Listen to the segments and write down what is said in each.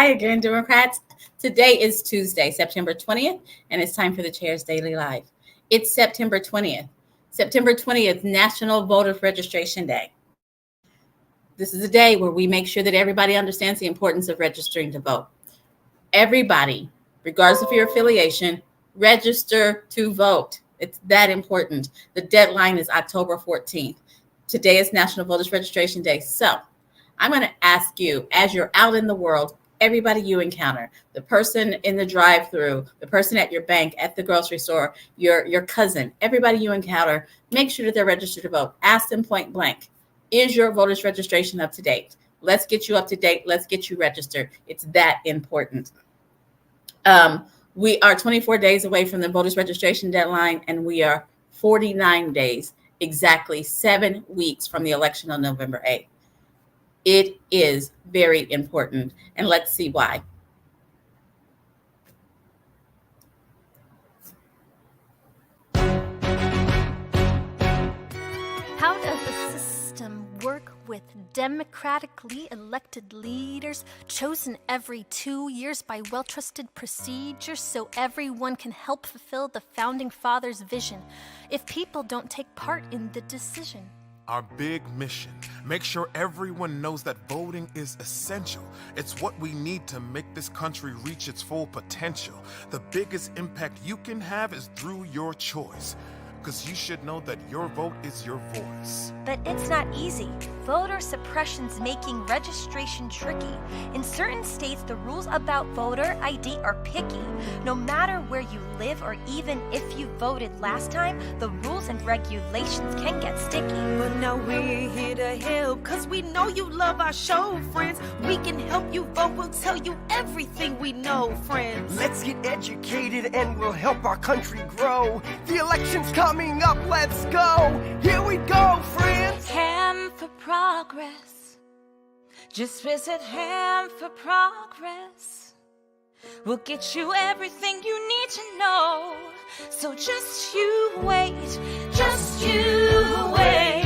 Hi again, Democrats. Today is Tuesday, September 20th, and it's time for the Chair's Daily Life. It's September 20th. September 20th, National Voter Registration Day. This is a day where we make sure that everybody understands the importance of registering to vote. Everybody, regardless of your affiliation, register to vote. It's that important. The deadline is October 14th. Today is National Voters Registration Day. So I'm going to ask you, as you're out in the world, everybody you encounter, the person in the drive-through, the person at your bank, at the grocery store, your cousin, everybody you encounter, make sure that they're registered to vote. Ask them point blank, is your voters registration up to date? Let's get you up to date. Let's get you registered. It's that important. We are 24 days away from the voters registration deadline, and we are 49 days, exactly 7 weeks from the election on November 8th. It is very important, and let's see why. How does the system work with democratically elected leaders chosen every 2 years by well-trusted procedures so everyone can help fulfill the Founding Fathers' vision if people don't take part in the decision? Our big mission, make sure everyone knows that voting is essential. It's what we need to make this country reach its full potential. The biggest impact you can have is through your choice. Because you should know that your vote is your voice. But it's not easy. Voter suppression's making registration tricky. In certain states, the rules about voter ID are picky. No matter where you live or even if you voted last time, the rules and regulations can get sticky. But now we're here to help, cause we know you love our show, friends. We can help you vote, we'll tell you everything we know, friends. Let's get educated and we'll help our country grow. The election's coming up, let's go. Here we go, friends. Ham for progress. Just visit Ham for Progress. We'll get you everything you need to know. So just you wait, just you wait.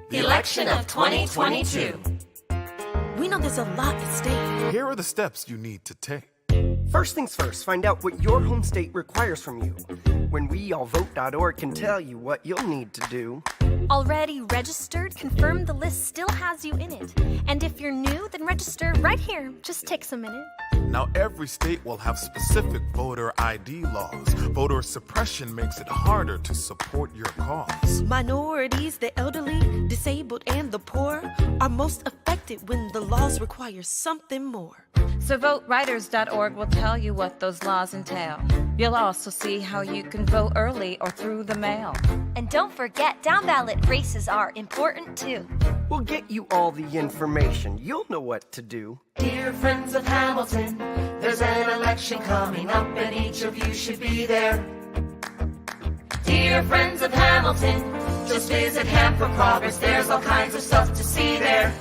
The election of 2022. We know there's a lot at stake. Here are the steps you need to take. First things first, find out what your home state requires from you. When weallvote.org can tell you what you'll need to do. Already registered? Confirm the list still has you in it. And if you're new, then register right here. Just takes a minute. Now every state will have specific voter ID laws. Voter suppression makes it harder to support your cause. Minorities, the elderly, disabled, and the poor are most affected when the laws require something more. So votewriters.org will tell you what those laws entail. You'll also see how you can vote early or through the mail. And don't forget, down ballot races are important too. We'll get you all the information. You'll know what to do. Dear friends of Hamilton, there's an election coming up and each of you should be there. Dear friends of Hamilton, just visit Ham for Progress. There's all kinds of stuff to see there.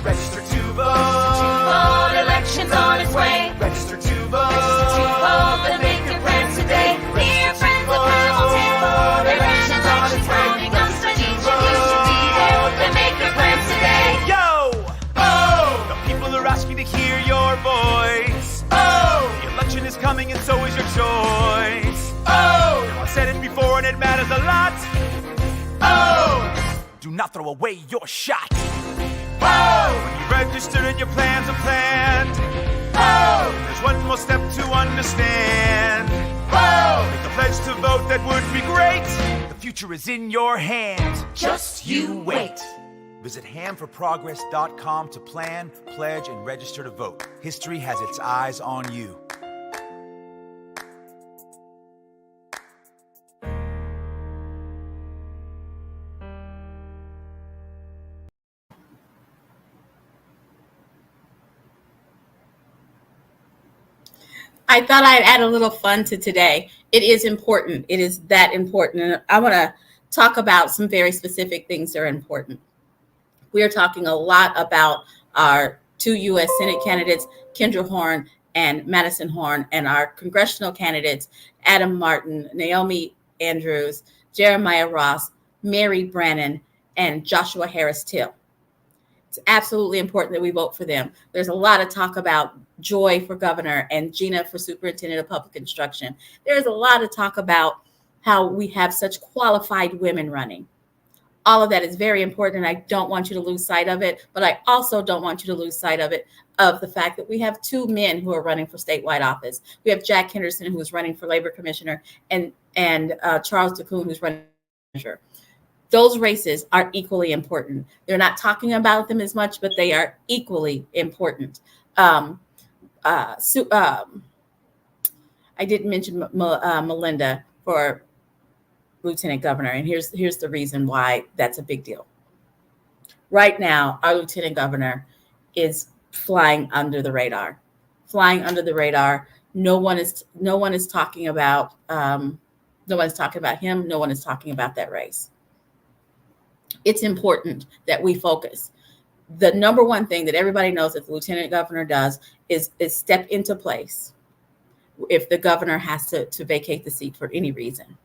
Register to vote. Vote, election's on its way. Register to vote. Register to vote and make your plans today. Dear friends of Hamilton, election's coming up and each of you should be there. Then make your plans today. Yo! Oh! The people are asking to hear your voice. Oh! The election is coming and so is your choice. Oh! I've said it before and it matters a lot. Oh! Do not throw away your shot. Oh! When you register and your plans are planned. Oh! There's one more step to understand. Oh! Make a pledge to vote, that would be great. The future is in your hands. Just you wait. Visit hamforprogress.com to plan, pledge, and register to vote. History has its eyes on you. I thought I'd add a little fun to today. It is important. It is that important. And I want to talk about some very specific things that are important. We are talking a lot about our two U.S. Senate candidates, Kendra Horn and Madison Horn, and our congressional candidates, Adam Martin, Naomi Andrews, Jeremiah Ross, Mary Brannon, and Joshua Harris Till. It's absolutely important that we vote for them. There's a lot of talk about Joy for governor and Gina for superintendent of public instruction. There's a lot of talk about how we have such qualified women running. All of that is very important, and I don't want you to lose sight of it. But I also don't want you to lose sight of it, of the fact that we have two men who are running for statewide office. We have Jack Henderson, who is running for labor commissioner, and Charles DeCoon, who's running for manager. Those races are equally important. They're not talking about them as much, but they are equally important. I didn't mention Melinda for lieutenant governor, and here's the reason why that's a big deal. Right now, our lieutenant governor is flying under the radar. No one is talking about him. No one is talking about that race. It's important that we focus. The number one thing that everybody knows that the lieutenant governor does is step into place if the governor has to vacate the seat for any reason.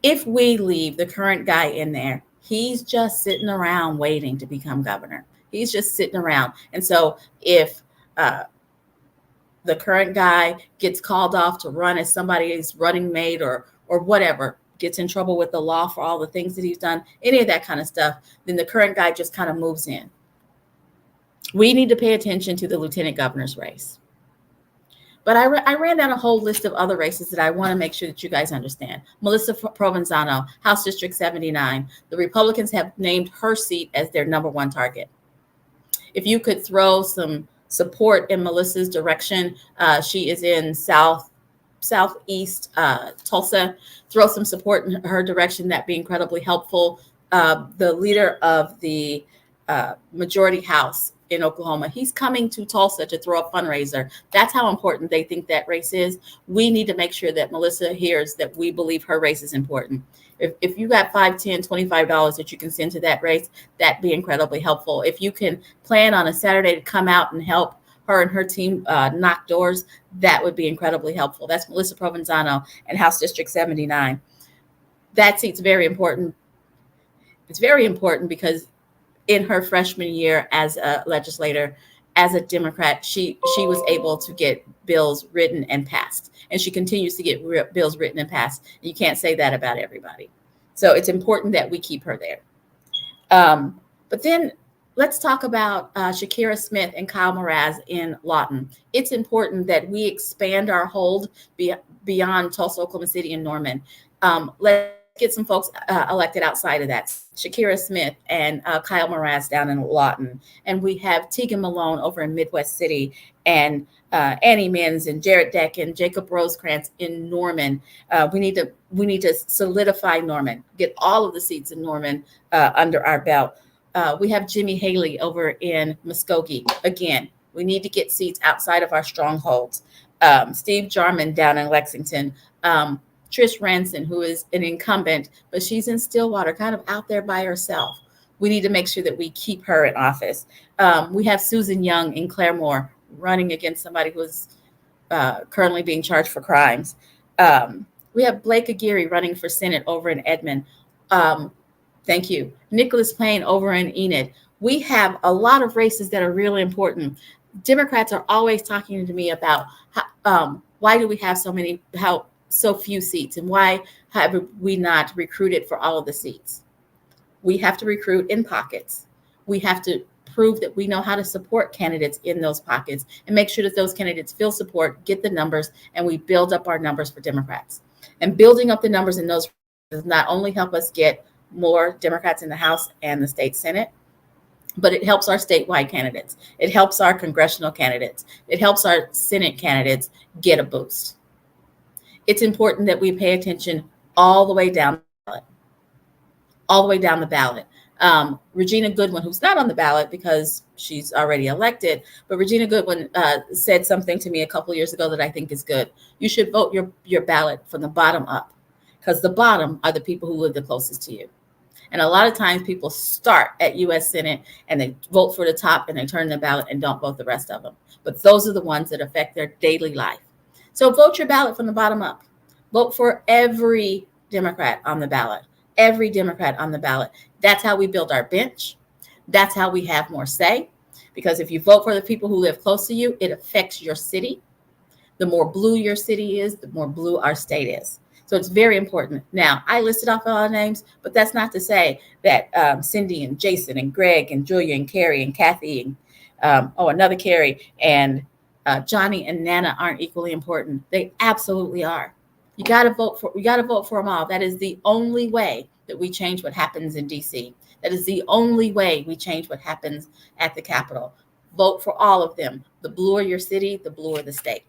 If we leave the current guy in there, he's just sitting around waiting to become governor. He's just sitting around. And so if the current guy gets called off to run as somebody's running mate or whatever, gets in trouble with the law for all the things that he's done, any of that kind of stuff, then the current guy just kind of moves in. We need to pay attention to the lieutenant governor's race. But I ran down a whole list of other races that I want to make sure that you guys understand. Melissa Provenzano, House District 79. The Republicans have named her seat as their number one target. If you could throw some support in Melissa's direction, she is in southeast Tulsa. Throw some support in her direction. That'd be incredibly helpful. The leader of the majority house in Oklahoma, he's coming to Tulsa to throw a fundraiser. That's how important they think that race is. We need to make sure that Melissa hears that we believe her race is important. If you got $5, $10, $25 that you can send to that race, that'd be incredibly helpful. If you can plan on a Saturday to come out and help her and her team knock doors, that would be incredibly helpful. That's Melissa Provenzano and House District 79. That seat's very important. It's very important because in her freshman year as a legislator, as a Democrat, she was able to get bills written and passed. And she continues to get bills written and passed. You can't say that about everybody. So it's important that we keep her there. But then let's talk about Shakira Smith and Kyle Mraz in Lawton. It's important that we expand our hold beyond Tulsa, Oklahoma City, and Norman. Let's get some folks elected outside of that. Shakira Smith and Kyle Mraz down in Lawton. And we have Tegan Malone over in Midwest City, and Annie Mins and Jared Deck and Jacob Rosecrans in Norman. We need to solidify Norman, get all of the seats in Norman under our belt. We have Jimmy Haley over in Muskogee. Again, we need to get seats outside of our strongholds. Steve Jarman down in Lexington. Trish Ranson, who is an incumbent, but she's in Stillwater, kind of out there by herself. We need to make sure that we keep her in office. We have Susan Young in Claremore running against somebody who is currently being charged for crimes. We have Blake Aguirre running for Senate over in Edmond. Thank you. Nicholas Payne over in Enid. We have a lot of races that are really important. Democrats are always talking to me about why do we have so few seats, and why have we not recruited for all of the seats? We have to recruit in pockets. We have to prove that we know how to support candidates in those pockets and make sure that those candidates feel support, get the numbers, and we build up our numbers for Democrats. And building up the numbers in those does not only help us get more Democrats in the House and the state Senate, but it helps our statewide candidates. It helps our congressional candidates. It helps our Senate candidates get a boost. It's important that we pay attention all the way down the ballot. Regina Goodwin, who's not on the ballot because she's already elected, but Regina Goodwin said something to me a couple of years ago that I think is good. You should vote your ballot from the bottom up, because the bottom are the people who live the closest to you. And a lot of times people start at U.S. Senate and they vote for the top and they turn the ballot and don't vote the rest of them. But those are the ones that affect their daily life. So vote your ballot from the bottom up. Vote for every Democrat on the ballot. every Democrat on the ballot. That's how we build our bench. That's how we have more say. Because if you vote for the people who live close to you, it affects your city. The more blue your city is, the more blue our state is. So it's very important. Now, I listed off all the names, but that's not to say that Cindy and Jason and Greg and Julia and Carrie and Kathy and another Carrie and Johnny and Nana aren't equally important. They absolutely are. You got to vote for them all. That is the only way that we change what happens in DC. That is the only way we change what happens at the Capitol. Vote for all of them. The bluer your city, the bluer the state.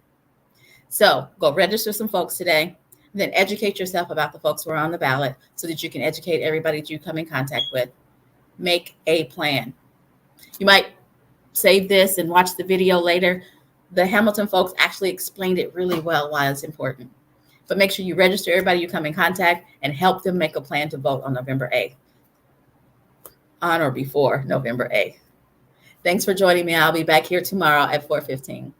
So go register some folks today, then educate yourself about the folks who are on the ballot so that you can educate everybody that you come in contact with. Make a plan. You might save this and watch the video later. The Hamilton folks actually explained it really well why it's important. But make sure you register everybody you come in contact and help them make a plan to vote on November 8th. On or before November 8th. Thanks for joining me. I'll be back here tomorrow at 4:15.